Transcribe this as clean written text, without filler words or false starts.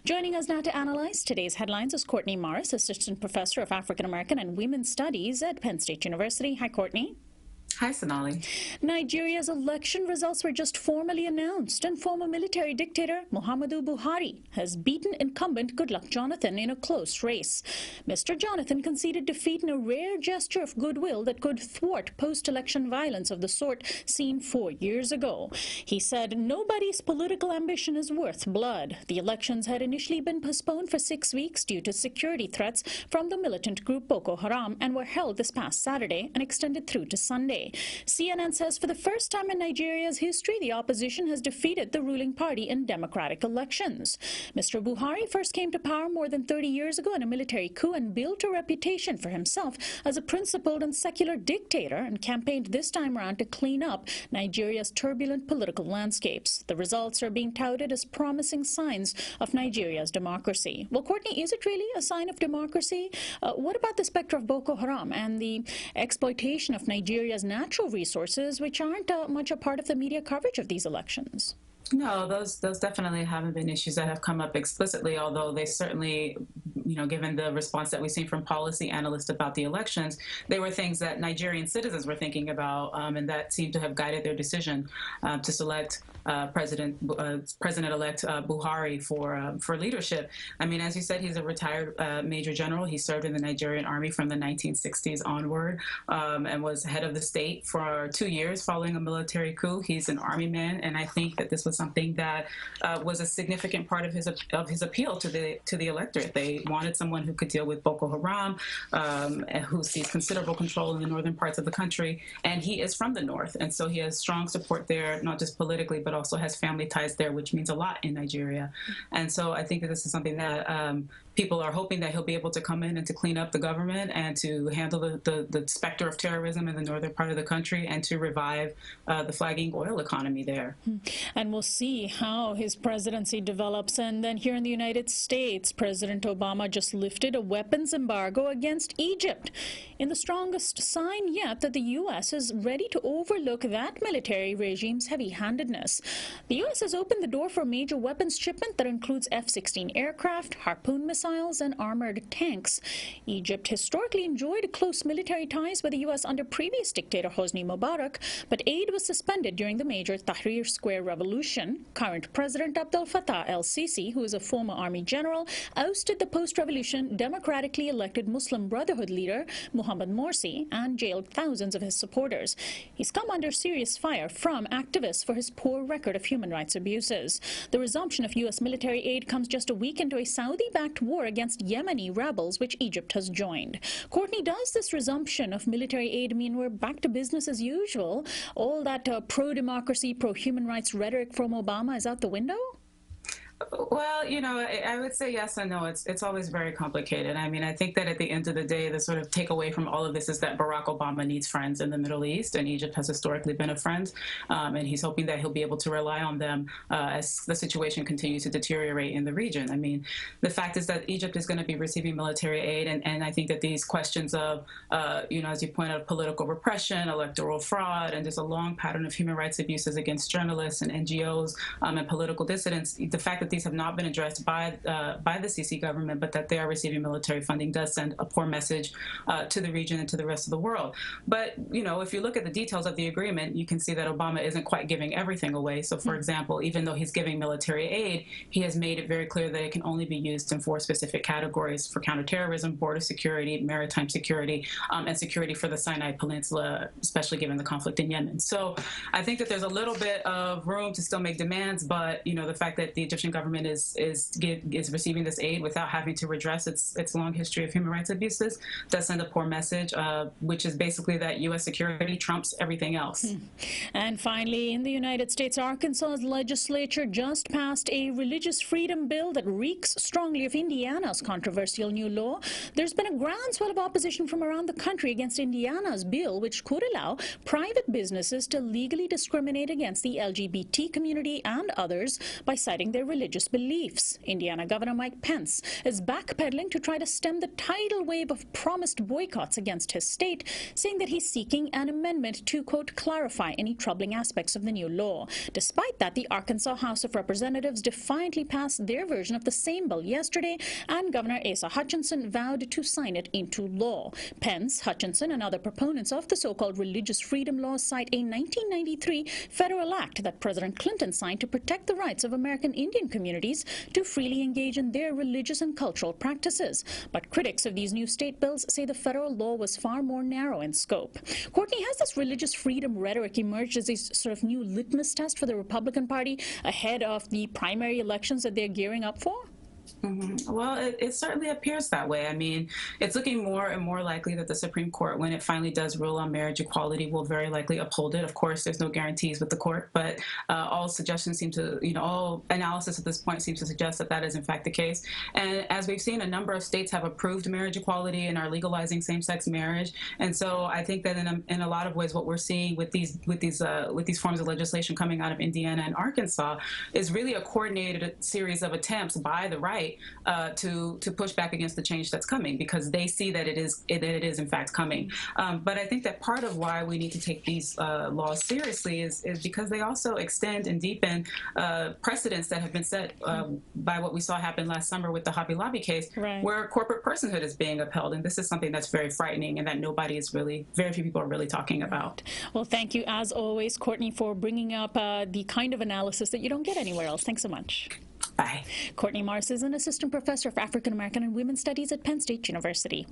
Joining us now to analyze today's headlines is Courtney Morris, Assistant Professor of African American and Women's Studies at Penn State University. Hi, Courtney. Hi, Sonali. Nigeria's election results were just formally announced, and former military dictator Muhammadu Buhari has beaten incumbent Goodluck Jonathan in a close race. Mr. Jonathan conceded defeat in a rare gesture of goodwill that could thwart post-election violence of the sort seen 4 years ago. He said nobody's political ambition is worth blood. The elections had initially been postponed for 6 weeks due to security threats from the militant group Boko Haram and were held this past Saturday and extended through to Sunday. CNN says for the first time in Nigeria's history, the opposition has defeated the ruling party in democratic elections. Mr. Buhari first came to power more than 30 years ago in a military coup and built a reputation for himself as a principled and secular dictator, and campaigned this time around to clean up Nigeria's turbulent political landscapes. The results are being touted as promising signs of Nigeria's democracy. Well, Courtney, is it really a sign of democracy? What about the specter of Boko Haram and the exploitation of Nigeria's natural resources, which aren't much a part of the media coverage of these elections? No, those definitely haven't been issues that have come up explicitly, although they certainly, given the response that we've seen from policy analysts about the elections, they were things that Nigerian citizens were thinking about, and that seemed to have guided their decision to select President-elect Buhari for leadership. I mean, as you said, he's a retired Major General. He served in the Nigerian Army from the 1960s onward, and was head of the state for 2 years following a military coup. He's an army man, and I think that this was something that was a significant part of his appeal to the electorate. They wanted someone who could deal with Boko Haram, who sees considerable control in the northern parts of the country, and he is from the north, and so he has strong support there, not just politically, but also has family ties there, which means a lot in Nigeria. And so I think that this is something that people are hoping that he'll be able to come in and to clean up the government and to handle the specter of terrorism in the northern part of the country and to revive the flagging oil economy there. And we'll see how his presidency develops. And then here in the United States, President Obama just lifted a weapons embargo against Egypt in the strongest sign yet that the U.S. is ready to overlook that military regime's heavy-handedness. The U.S. has opened the door for a major weapons shipment that includes F-16 aircraft, Harpoon missiles, and armored tanks. Egypt historically enjoyed close military ties with the U.S. under previous dictator Hosni Mubarak, but aid was suspended during the major Tahrir Square revolution. Current President Abdel Fattah el-Sisi, who is a former army general, ousted the post-revolution democratically elected Muslim Brotherhood leader Mohammed Morsi and jailed thousands of his supporters. He's come under serious fire from activists for his poor record of human rights abuses. The resumption of U.S. military aid comes just a week into a Saudi-backed war against Yemeni rebels, which Egypt has joined. Courtney, does this resumption of military aid mean we're back to business as usual? All that pro-democracy, pro-human rights rhetoric from Obama is out the window? Well, I would say yes and no. It's always very complicated. I mean, I think that at the end of the day, the sort of takeaway from all of this is that Barack Obama needs friends in the Middle East, and Egypt has historically been a friend, and he's hoping that he'll be able to rely on them as the situation continues to deteriorate in the region. I mean, the fact is that Egypt is going to be receiving military aid, and I think that these questions of, as you point out, political repression, electoral fraud, and just a long pattern of human rights abuses against journalists and NGOs and political dissidents, the fact that these have not been addressed by the Sisi government, but that they are receiving military funding does send a poor message to the region and to the rest of the world. But, if you look at the details of the agreement, you can see that Obama isn't quite giving everything away. So, for example, even though he's giving military aid, he has made it very clear that it can only be used in 4 specific categories: for counterterrorism, border security, maritime security, and security for the Sinai Peninsula, especially given the conflict in Yemen. So I think that there's a little bit of room to still make demands, but, the fact that the Egyptian government is receiving this aid without having to redress its long history of human rights abuses does send a poor message, which is basically that U.S. security trumps everything else. And finally, in the United States, Arkansas's legislature just passed a religious freedom bill that reeks strongly of Indiana's controversial new law. There's been a groundswell of opposition from around the country against Indiana's bill, which could allow private businesses to legally discriminate against the LGBT community and others by citing their religious religious beliefs. Indiana Governor Mike Pence is backpedaling to try to stem the tidal wave of promised boycotts against his state, saying that he's seeking an amendment to, quote, clarify any troubling aspects of the new law. Despite that, the Arkansas House of Representatives defiantly passed their version of the same bill yesterday, and Governor Asa Hutchinson vowed to sign it into law. Pence, Hutchinson, and other proponents of the so-called religious freedom law cite a 1993 federal act that President Clinton signed to protect the rights of American Indian communities to freely engage in their religious and cultural practices. But critics of these new state bills say the federal law was far more narrow in scope. Courtney, has this religious freedom rhetoric emerged as a sort of new litmus test for the Republican Party ahead of the primary elections that they're gearing up for? Well, it certainly appears that way. I mean, it's looking more and more likely that the Supreme Court, when it finally does rule on marriage equality, will very likely uphold it. Of course, there's no guarantees with the court, but all suggestions seem to, all analysis at this point seems to suggest that that is in fact the case. And as we've seen, a number of states have approved marriage equality and are legalizing same-sex marriage. And so I think that in a lot of ways, what we're seeing with these forms of legislation coming out of Indiana and Arkansas is really a coordinated series of attempts by the right to push back against the change that's coming, because they see that it is in fact coming. But I think that part of why we need to take these laws seriously is because they also extend and deepen precedents that have been set by what we saw happen last summer with the Hobby Lobby case, right, where corporate personhood is being upheld. And this is something that's very frightening and that very few people are really talking about. Well, thank you, as always, Courtney, for bringing up the kind of analysis that you don't get anywhere else. Thanks so much. Bye. Courtney Morris is an assistant professor of African American and Women's Studies at Penn State University.